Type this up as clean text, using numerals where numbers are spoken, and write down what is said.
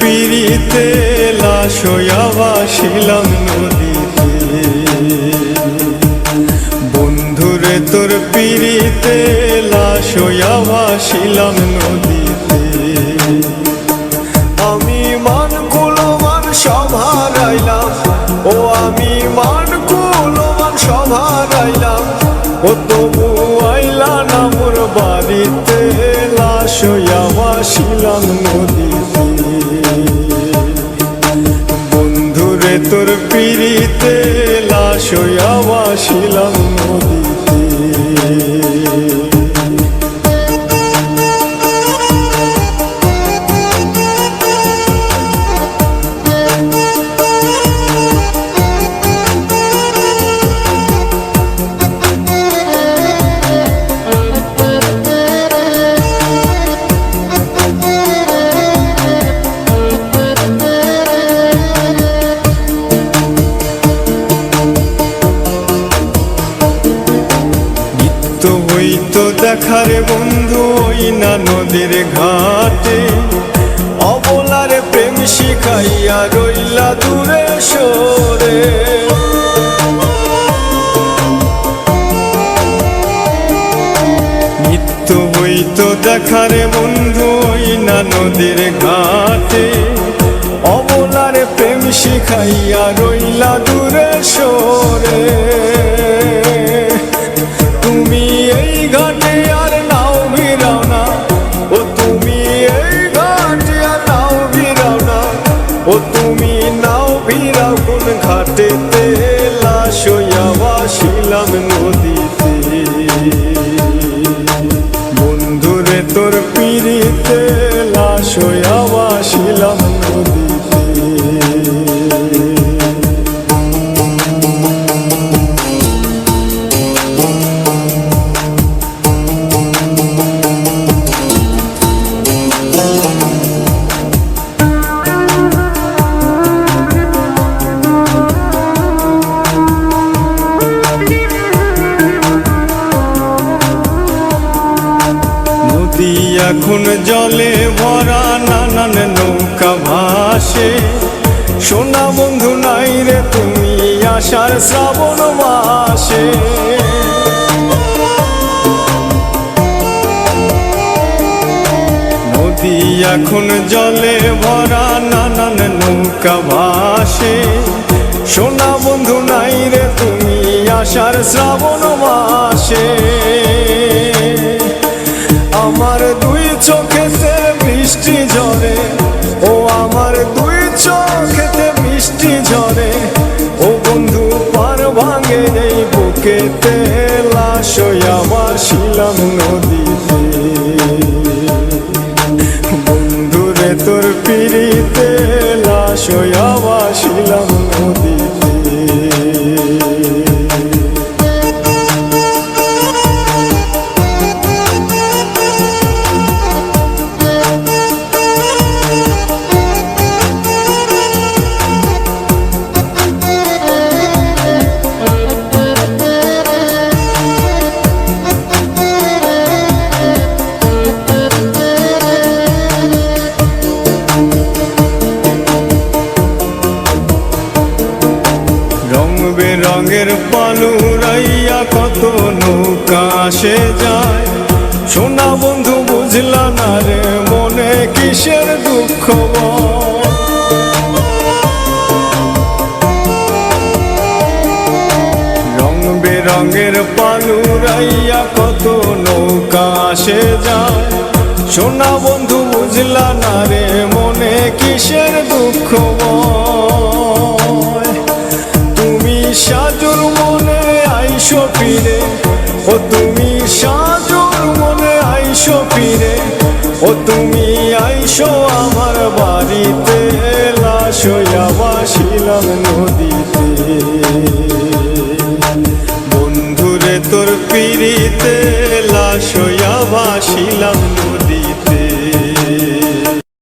পিড়িতে লাশ হইয়া ভাসিলাম নদীতে। বন্ধুরে তোর পিড়িতে লাশ হইয়া ভাসিলাম নদীতে। আমি মান কুলমান সব হারাইলাম, ও আমি মান কুলমান সব হারাইলাম, ও তবু আইলা না মোর বাড়িতে লাশ হইয়া ভাসিলাম নদীতে। বন্ধুরে তোর পিড়িতে লাশ হইয়া ভাসিলাম নদীতে। হইতো দেখারে বন্ধু ওই না নদীর ঘাটে, অবলারে প্রেম শিখাইয়া রইলা দূরে সরে। নিত্য হইতো দেখারে বন্ধু ওই না নদীর ঘাটে, অবলারে প্রেম শিখাইয়া রইলা দূরে সরে। তুমি এই ঘাটে আর নাও ভিড়াও না, ও তুমি এই ঘাটে আর নাও ভিড়াও না, ও তুমি নাও ভিড়াও কোন ঘাটেতে লাশ হইয়া ভাসিলাম নদীতে। বন্ধুরে তোর পিড়িতে লাশ হইয়া ভাসিলাম নদীতে। এখন জলে ভরা নানান নৌকা ভাসে, সোনা বন্ধু নাই রে তুমি আষাঢ় শ্রাবণ মাসে। নদী এখন জলে ভরা নানান নৌকা ভাসে, সোনা বন্ধু নাই রে তুমি আষাঢ় শ্রাবণ মাসে। আমার দুই চোখেতে বৃষ্টি ঝরে, ও আমার দুই চোখেতে বৃষ্টি ঝরে, ও বন্ধু পার ভাঙে এই বুকেতে লাশ হইয়া ভাসিলাম নদীতে। বন্ধুরে তোর পিড়িতে লাশ হইয়া ভাসিলাম নদীতে। রঙের পালুরাইয়া কত নৌকা আসে যায়, সোনা বন্ধু বুঝলা না রে মনে কিসের দুঃখ। রং বেরঙের পালুরাইয়া কত নৌকা আসে যায়, সোনা বন্ধু বুঝলা না রে মনে কিসের দুঃখ। সাজুর মনে আইসো ফিরে, ও তুমি সাজুর মনে আইসো ফিরে, ও তুমি আইসো আমার বাড়িতে লাশ হইয়া ভাসিলাম নদীতে। বন্ধুরে তোর পিড়িতে লাশ